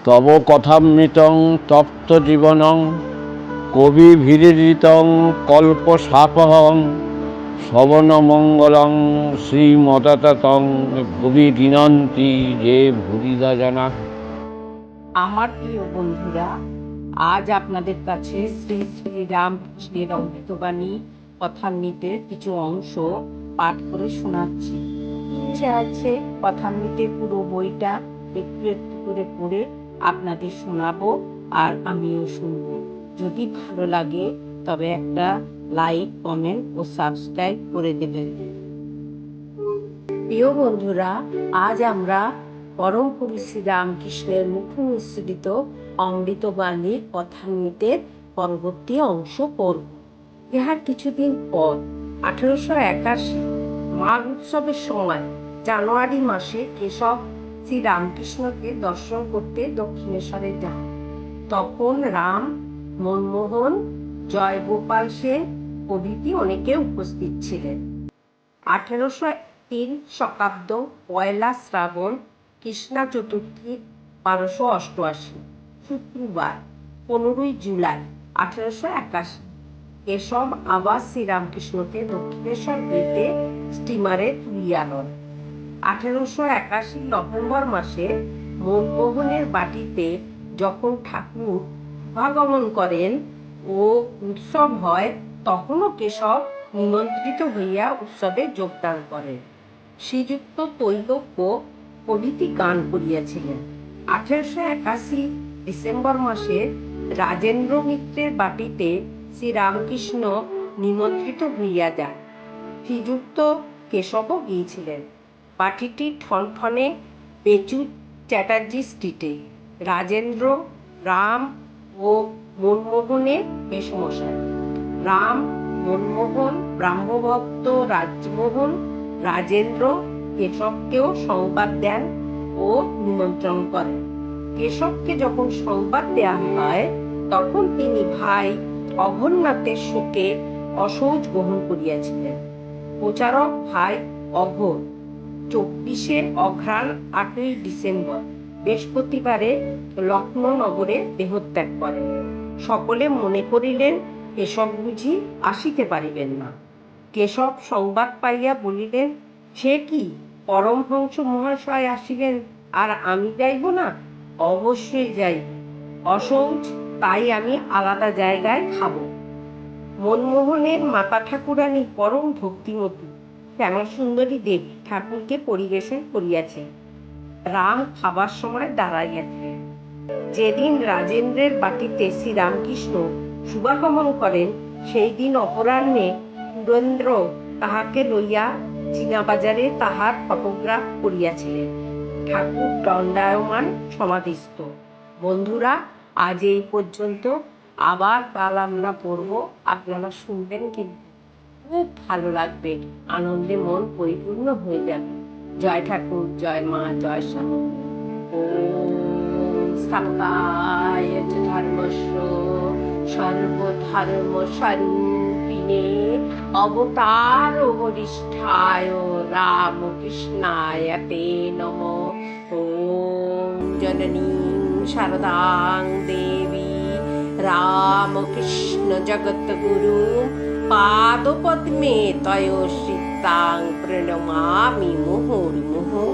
তব কথামৃতং তপ্ত জীবনং কবি ভিরিতং কল্পসাপহং শ্রবণমঙ্গলং শ্রীমদততং ভুবি দিনন্তি যে ভুরিদা জানা। আমার প্রিয় বন্ধুরা, আজ আপনাদের কাছে শ্রী শ্রী রামকৃষ্ণের অমৃতবাণী কথামৃতের কিছু অংশ পাঠ করে শোনাচ্ছি। ইচ্ছে আছে কথামৃতের পুরো বইটা একটু একটু করে পড়ে আপনাদের শোনাবো, আর আমিও শুনবো। যদি ভালো লাগে তবে একটা লাইক, কমেন্ট ও সাবস্ক্রাইব করে দেবেন। প্রিয় বন্ধুরা, আজ আমরা পরম পুরুষ শ্রী রামকৃষ্ণের মুখে নিঃসৃত অমৃতবাণীর কথামৃতের পরবর্তী অংশ পড়ব। ইহার কিছুদিন পর 1881 মাঘ উৎসবের সময় জানুয়ারি মাসে কেশব শ্রী রামকৃষ্ণকে দর্শন করতে দক্ষিণেশ্বরে যান। তখন রাম, মনমোহন, জয়গোপাল সেন প্রভৃতি অনেকে উপস্থিত ছিলেন। 1803 শকাব্দ পয়লা শ্রাবণ, কৃষ্ণা চতুর্থী, 1288 শুক্রবার 15 জুলাই 1881 কেশব আবার শ্রীরামকৃষ্ণকে দক্ষিণেশ্বর হইতে স্টিমারে তুলিয়া আনেন। 1881 নভেম্বর মাসে মনমোহনের বাটিতে যখন ঠাকুর আগমন করেন ও উৎসব হয়, তখনও কেশব নিমন্ত্রিত হইয়া উৎসবে যোগদান করেন। শ্রীযুক্ত তৈলক্য প্রভৃতি গান করিয়াছিলেন। 1881 ডিসেম্বর মাসে রাজেন্দ্র মিত্রের বাটিতে শ্রীরামকৃষ্ণ নিমন্ত্রিত হইয়া যান। শ্রীযুক্ত কেশবও গিয়েছিলেন। বাটিটি ঠনঠনে পেচু চ্যাটার্জি স্ট্রিটে। রাজেন্দ্র, রাম ও মনমোহনের মেসমশাই। রাম, মনমোহন, ব্রাহ্মভক্ত রাজমোহন, রাজেন্দ্র কেশবকেও সংবাদ দেন ও নিমন্ত্রণ করেন। কেশবকে যখন সংবাদ দেয়া হয়, তখন তিনি ভাই অঘোরনাথের শোকে অসৌচ গ্রহণ করিয়াছিলেন। প্রচারক ভাই অঘোর 24 অঘ্রাণ 8 ডিসেম্বর বৃহস্পতিবারে লক্ষ্ণৌ নগরে দেহত্যাগ করেন। সকলে মনে করিলেন কেশব বুঝি আসিতে পারিবেন না। কেশব সংবাদ পাইয়া বলিলেন, সে কি, পরমহংস মহাশয় আসিবেন আর আমি যাইব না? অবশ্যই যাইব, অসৌচ, তাই আমি আলাদা জায়গায় খাব। মনমোহনের মাতা ঠাকুরানী পরম ভক্তিমতী শ্যামাসুন্দরী দেবী ঠাকুরকে পরিবেশন করিয়াছেন। রাম খাবার সময় দাঁড়াইয়াছে। যেদিন রাজেন্দ্রের বাটিতে শ্রীরামকৃষ্ণ শুভাগমন করেন, সেই দিন অপরাহ্নে পুরেন্দ্র তাহাকে লইয়া চীনাবাজারে তাহার ফটোগ্রাফ করিয়াছিলেন। ঠাকুর দণ্ডায়মান সমাধিস্থ। বন্ধুরা, আজ এই পর্যন্ত। আবার কাল আমরা পড়ব, আপনারা শুনবেন, কিন্তু খুব ভালো লাগবে, আনন্দে মন পরিপূর্ণ হয়ে যাবে। জয় ঠাকুর, জয় মা, জয় স্বামী। ওম সাকায় ধর্মস্য সর্বধর্ম স্বরূপিণে অবতার বরিষ্ঠায় রামকৃষ্ণায় তে নমঃ। ওম জননী শারদাং দেবী রামকৃষ্ণ জগৎগুরু পাদপদ্মে তয়োশ্রিতাং প্রণমামি মুহুর্মুহুঃ।